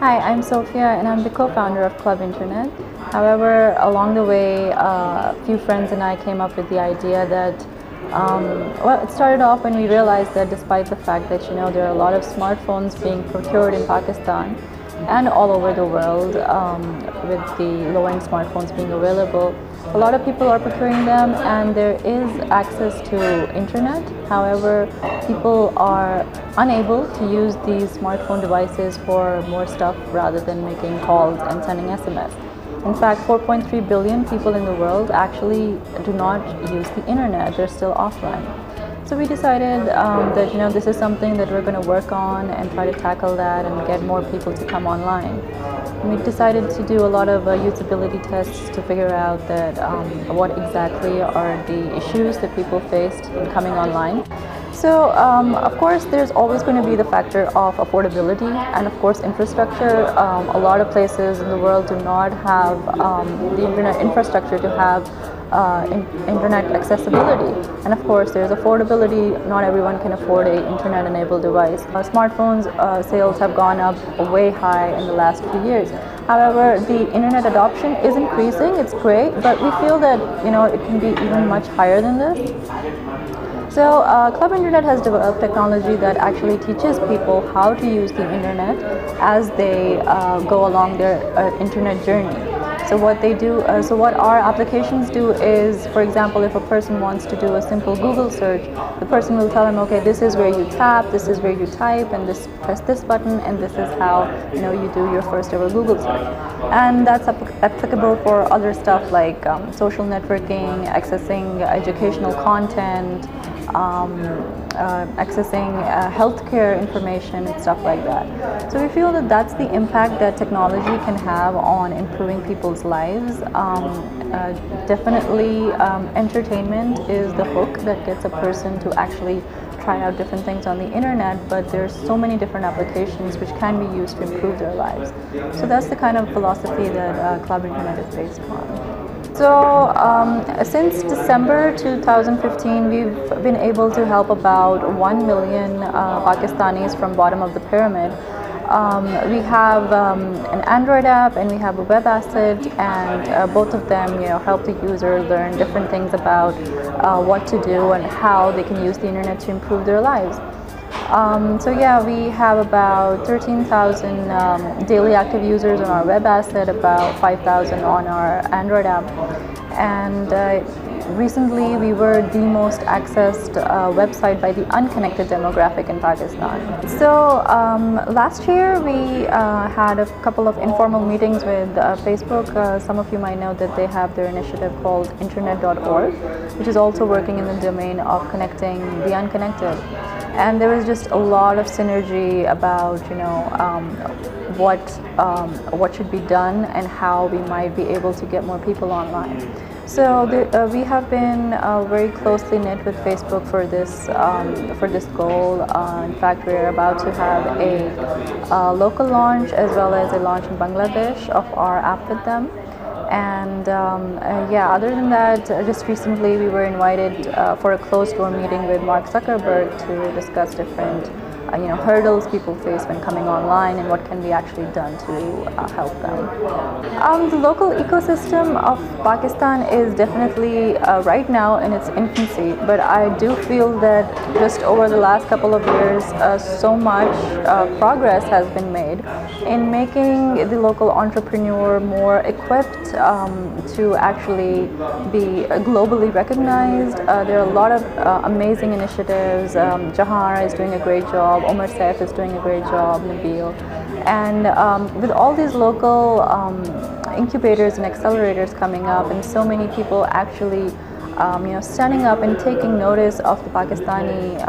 Hi, I'm Sophia and I'm the co-founder of Club Internet. However, along the way, a few friends and I came up with the idea that, it started off when we realized that despite the fact that, there are a lot of smartphones being procured in Pakistan and all over the world, with the low-end smartphones being available, a lot of people are procuring them and there is access to internet. However, people are unable to use these smartphone devices for more stuff rather than making calls and sending SMS. In fact, 4.3 billion people in the world actually do not use the internet. They're still offline. So we decided that this is something that we're going to work on and try to tackle that and get more people to come online. And we decided to do a lot of usability tests to figure out that what exactly are the issues that people faced in coming online. So, of course, there's always going to be the factor of affordability and, of course, infrastructure. A lot of places in the world do not have the internet infrastructure to have internet accessibility. And, of course, there's affordability. Not everyone can afford an internet-enabled device. Smartphones sales have gone up way high in the last few years. However, the internet adoption is increasing. It's great, but we feel that it can be even much higher than this. So, Club Internet has developed technology that actually teaches people how to use the internet as they go along their internet journey. So what they do, what our applications do is, for example, if a person wants to do a simple Google search, the person will tell them, okay, this is where you tap, this is where you type, and press this button, and this is how you do your first ever Google search. And that's applicable for other stuff like social networking, accessing educational content, accessing healthcare information and stuff like that. So we feel that that's the impact that technology can have on improving people's lives. Definitely entertainment is the hook that gets a person to actually try out different things on the internet, but there's so many different applications which can be used to improve their lives. So that's the kind of philosophy that Club Internet is based on. So since December 2015, we've been able to help about 1 million Pakistanis from bottom of the pyramid. We have an Android app and we have a web asset, and both of them help the user learn different things about what to do and how they can use the internet to improve their lives. We have about 13,000 daily active users on our web asset, about 5,000 on our Android app, and recently we were the most accessed website by the unconnected demographic in Pakistan. So last year we had a couple of informal meetings with Facebook. Some of you might know that they have their initiative called internet.org, which is also working in the domain of connecting the unconnected. And there was just a lot of synergy about what should be done and how we might be able to get more people online. So we have been very closely knit with Facebook for this goal. In fact, we're about to have a local launch as well as a launch in Bangladesh of our app with them. And other than that, just recently we were invited for a closed-door meeting with Mark Zuckerberg to discuss different hurdles people face when coming online and what can be actually done to help them. The local ecosystem of Pakistan is definitely right now in its infancy, but I do feel that just over the last couple of years, so much progress has been made in making the local entrepreneur more equipped to actually be globally recognized. There are a lot of amazing initiatives. Jahar is doing a great job. Omar Saif is doing a great job, Nabil. And with all these local incubators and accelerators coming up, and so many people actually standing up and taking notice of the Pakistani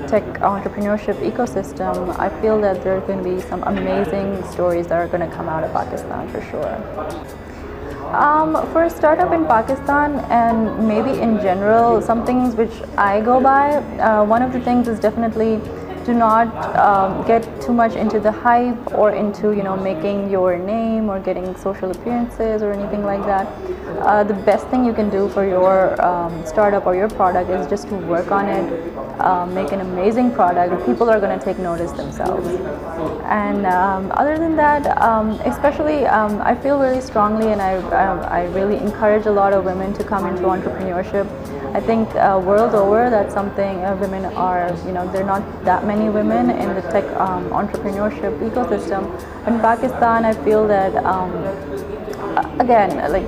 tech entrepreneurship ecosystem, I feel that there are going to be some amazing stories that are going to come out of Pakistan for sure. For a startup in Pakistan and maybe in general, some things which I go by, one of the things is definitely do not get too much into the hype or into making your name or getting social appearances or anything like that. The best thing you can do for your startup or your product is just to work on it, make an amazing product. People are going to take notice themselves. And other than that, especially I feel really strongly, and I really encourage a lot of women to come into entrepreneurship. I think world over, that's something women are, there are not that many women in the tech entrepreneurship ecosystem. In Pakistan, I feel that again, like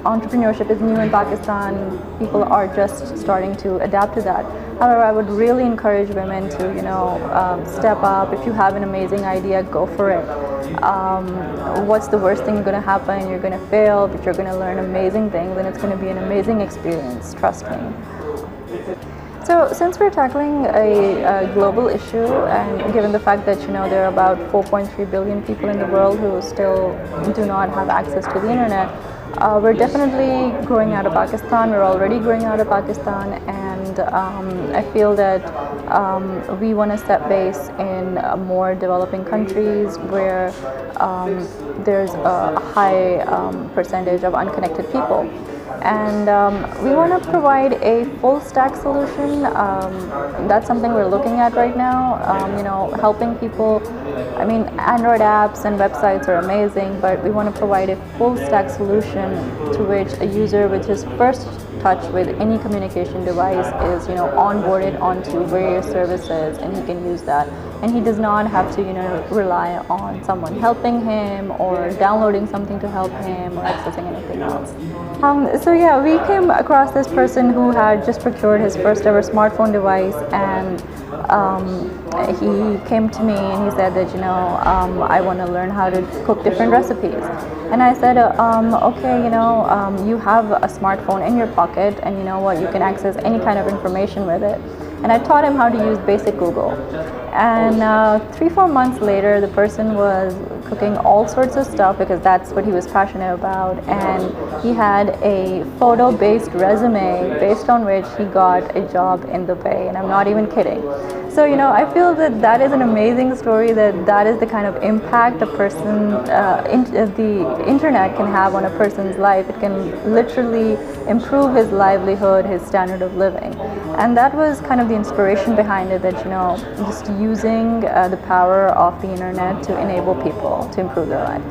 entrepreneurship is new in Pakistan. People are just starting to adapt to that. However, I would really encourage women to step up. If you have an amazing idea, go for it. What's the worst thing going to happen? You're going to fail, but you're going to learn amazing things, and it's going to be an amazing experience, trust me. So since we're tackling a global issue, and given the fact that there are about 4.3 billion people in the world who still do not have access to the internet, we're definitely growing out of Pakistan. We're already growing out of Pakistan, and I feel that we want to set base in more developing countries where there's a high percentage of unconnected people. And we want to provide a full stack solution. That's something we're looking at right now. Helping people. I mean, Android apps and websites are amazing, but we want to provide a full stack solution to which a user with his first touch with any communication device is onboarded onto various services, and he can use that, and he does not have to rely on someone helping him or downloading something to help him or accessing anything else. So yeah, we came across this person who had just procured his first ever smartphone device, and he came to me and he said that I want to learn how to cook different recipes. And I said, okay, you have a smartphone in your pocket, and you can access any kind of information with it. And I taught him how to use basic Google. And 3-4 months later, the person was cooking all sorts of stuff because that's what he was passionate about. And he had a photo-based resume based on which he got a job in the Bay. And I'm not even kidding. So, I feel that that is an amazing story, that is the kind of impact a person, the internet can have on a person's life. It can literally improve his livelihood, his standard of living. And that was kind of the inspiration behind it, that, just using the power of the internet to enable people to improve their lives.